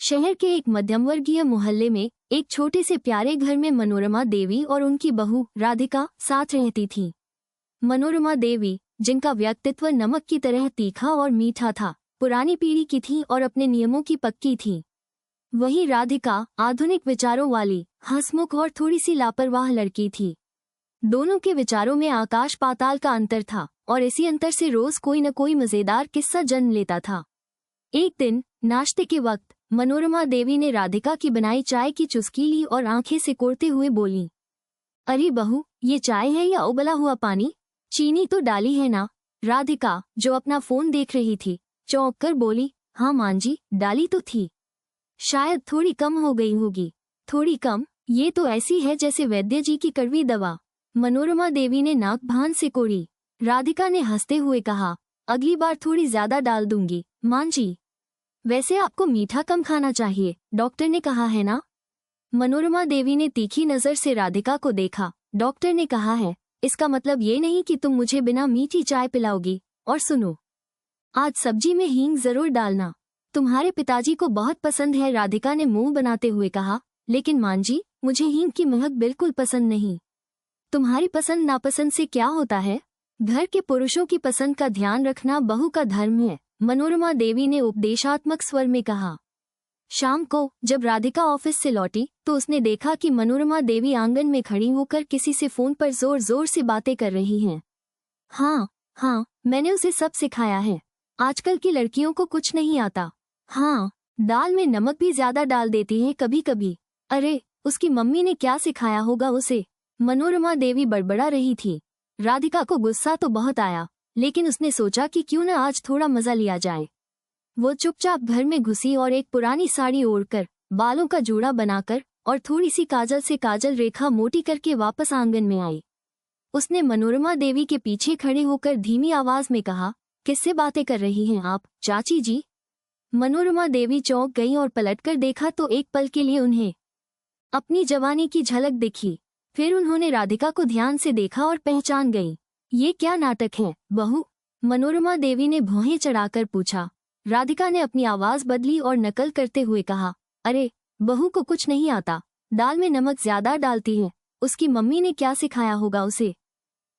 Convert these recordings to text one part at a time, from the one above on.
शहर के एक मध्यमवर्गीय मोहल्ले में एक छोटे से प्यारे घर में मनोरमा देवी और उनकी बहू राधिका साथ रहती थीं। मनोरमा देवी, जिनका व्यक्तित्व नमक की तरह तीखा और मीठा था, पुरानी पीढ़ी की थी और अपने नियमों की पक्की थी। वहीं राधिका आधुनिक विचारों वाली, हंसमुख और थोड़ी सी लापरवाह लड़की थी। दोनों के विचारों में आकाश पाताल का अंतर था और इसी अंतर से रोज कोई न कोई मजेदार किस्सा जन्म लेता था। एक दिन नाश्ते के वक्त मनोरमा देवी ने राधिका की बनाई चाय की चुस्की ली और आंखें सिकोड़ते हुए बोली, अरे बहू, ये चाय है या उबला हुआ पानी? चीनी तो डाली है ना? राधिका, जो अपना फोन देख रही थी, चौंक कर बोली, हाँ मां जी, डाली तो थी। शायद थोड़ी कम हो गई होगी। थोड़ी कम? ये तो ऐसी है जैसे वैद्य जी की कड़वी दवा। मनोरमा देवी ने नाक भान सिकोड़ी। राधिका ने हंसते हुए कहा, अगली बार थोड़ी ज्यादा डाल दूंगी मां जी। वैसे आपको मीठा कम खाना चाहिए, डॉक्टर ने कहा है ना? मनोरमा देवी ने तीखी नजर से राधिका को देखा। डॉक्टर ने कहा है, इसका मतलब ये नहीं कि तुम मुझे बिना मीठी चाय पिलाओगी। और सुनो, आज सब्जी में हींग जरूर डालना, तुम्हारे पिताजी को बहुत पसंद है। राधिका ने मुंह बनाते हुए कहा, लेकिन मां जी, मुझे हींग की महक बिल्कुल पसंद नहीं। तुम्हारी पसंद नापसंद से क्या होता है? घर के पुरुषों की पसंद का ध्यान रखना बहू का धर्म है, मनोरमा देवी ने उपदेशात्मक स्वर में कहा। शाम को जब राधिका ऑफिस से लौटी तो उसने देखा कि मनोरमा देवी आंगन में खड़ी होकर किसी से फोन पर जोर जोर से बातें कर रही हैं। हाँ, मैंने उसे सब सिखाया है। आजकल की लड़कियों को कुछ नहीं आता। हाँ, दाल में नमक भी ज्यादा डाल देती है कभी कभी। अरे, उसकी मम्मी ने क्या सिखाया होगा उसे? मनोरमा देवी बड़बड़ा रही थी। राधिका को गुस्सा तो बहुत आया, लेकिन उसने सोचा कि क्यों न आज थोड़ा मजा लिया जाए। वो चुपचाप घर में घुसी और एक पुरानी साड़ी ओढ़कर, बालों का जूड़ा बनाकर और थोड़ी सी काजल से काजल रेखा मोटी करके वापस आंगन में आई। उसने मनोरमा देवी के पीछे खड़े होकर धीमी आवाज में कहा, किससे बातें कर रही हैं आप, चाची जी? मनोरमा देवी चौंक गई और पलटकर देखा तो एक पल के लिए उन्हें अपनी जवानी की झलक दिखी। फिर उन्होंने राधिका को ध्यान से देखा और पहचान गई। ये क्या नाटक है बहू? मनोरमा देवी ने भौहें चढ़ाकर पूछा। राधिका ने अपनी आवाज बदली और नकल करते हुए कहा, अरे, बहू को कुछ नहीं आता, दाल में नमक ज्यादा डालती है। उसकी मम्मी ने क्या सिखाया होगा उसे?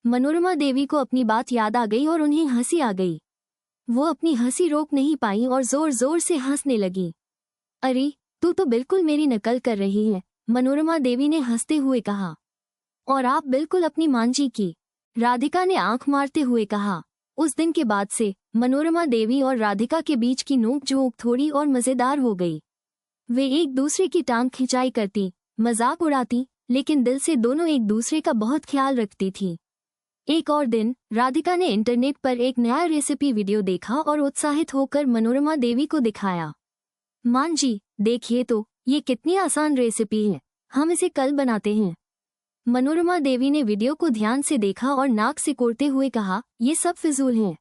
मनोरमा देवी को अपनी बात याद आ गई और उन्हें हंसी आ गई। वो अपनी हंसी रोक नहीं पाई और जोर जोर से हंसने लगी। अरे, तू तो बिल्कुल मेरी नकल कर रही है, मनोरमा देवी ने हंसते हुए कहा। और आप बिल्कुल अपनी मां जी की, राधिका ने आंख मारते हुए कहा। उस दिन के बाद से मनोरमा देवी और राधिका के बीच की नोक-झोंक थोड़ी और मजेदार हो गई। वे एक दूसरे की टांग खिंचाई करती, मजाक उड़ाती, लेकिन दिल से दोनों एक दूसरे का बहुत ख्याल रखती थी। एक और दिन राधिका ने इंटरनेट पर एक नया रेसिपी वीडियो देखा और उत्साहित होकर मनोरमा देवी को दिखाया। मां जी, देखिए तो, ये कितनी आसान रेसिपी है, हम इसे कल बनाते हैं। मनोरमा देवी ने वीडियो को ध्यान से देखा और नाक सिकोड़ते हुए कहा, ये सब फिजूल हैं।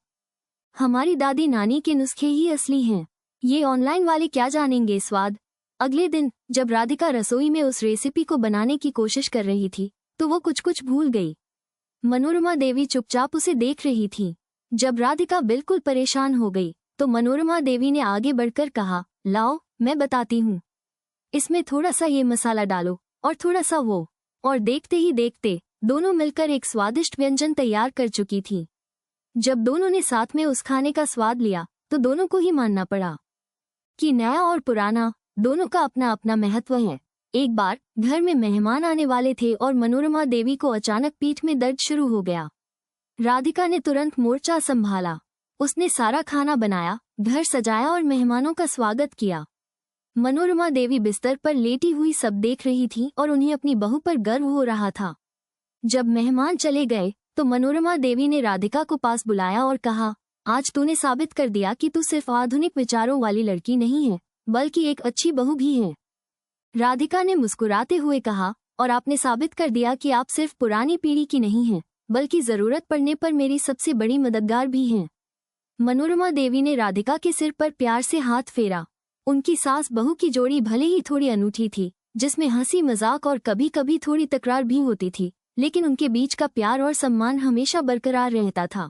हमारी दादी नानी के नुस्खे ही असली हैं। ये ऑनलाइन वाले क्या जानेंगे स्वाद। अगले दिन जब राधिका रसोई में उस रेसिपी को बनाने की कोशिश कर रही थी तो वो कुछ भूल गई। मनोरमा देवी चुपचाप उसे देख रही थी। जब राधिका बिल्कुल परेशान हो गई तो मनोरमा देवी ने आगे बढ़कर कहा, लाओ मैं बताती हूँ। इसमें थोड़ा सा ये मसाला डालो और थोड़ा सा वो। और देखते ही देखते दोनों मिलकर एक स्वादिष्ट व्यंजन तैयार कर चुकी थी। जब दोनों ने साथ में उस खाने का स्वाद लिया तो दोनों को ही मानना पड़ा कि नया और पुराना दोनों का अपना अपना महत्व है। एक बार घर में मेहमान आने वाले थे और मनोरमा देवी को अचानक पीठ में दर्द शुरू हो गया। राधिका ने तुरंत मोर्चा संभाला। उसने सारा खाना बनाया, घर सजाया और मेहमानों का स्वागत किया। मनोरमा देवी बिस्तर पर लेटी हुई सब देख रही थी और उन्हें अपनी बहू पर गर्व हो रहा था। जब मेहमान चले गए तो मनोरमा देवी ने राधिका को पास बुलाया और कहा, आज तूने साबित कर दिया कि तू सिर्फ आधुनिक विचारों वाली लड़की नहीं है, बल्कि एक अच्छी बहू भी है। राधिका ने मुस्कुराते हुए कहा, और आपने साबित कर दिया कि आप सिर्फ पुरानी पीढ़ी की नहीं हैं, बल्कि जरूरत पड़ने पर मेरी सबसे बड़ी मददगार भी हैं। मनोरमा देवी ने राधिका के सिर पर प्यार से हाथ फेरा। उनकी सास बहू की जोड़ी भले ही थोड़ी अनूठी थी, जिसमें हंसी मजाक और कभी कभी थोड़ी तकरार भी होती थी, लेकिन उनके बीच का प्यार और सम्मान हमेशा बरकरार रहता था।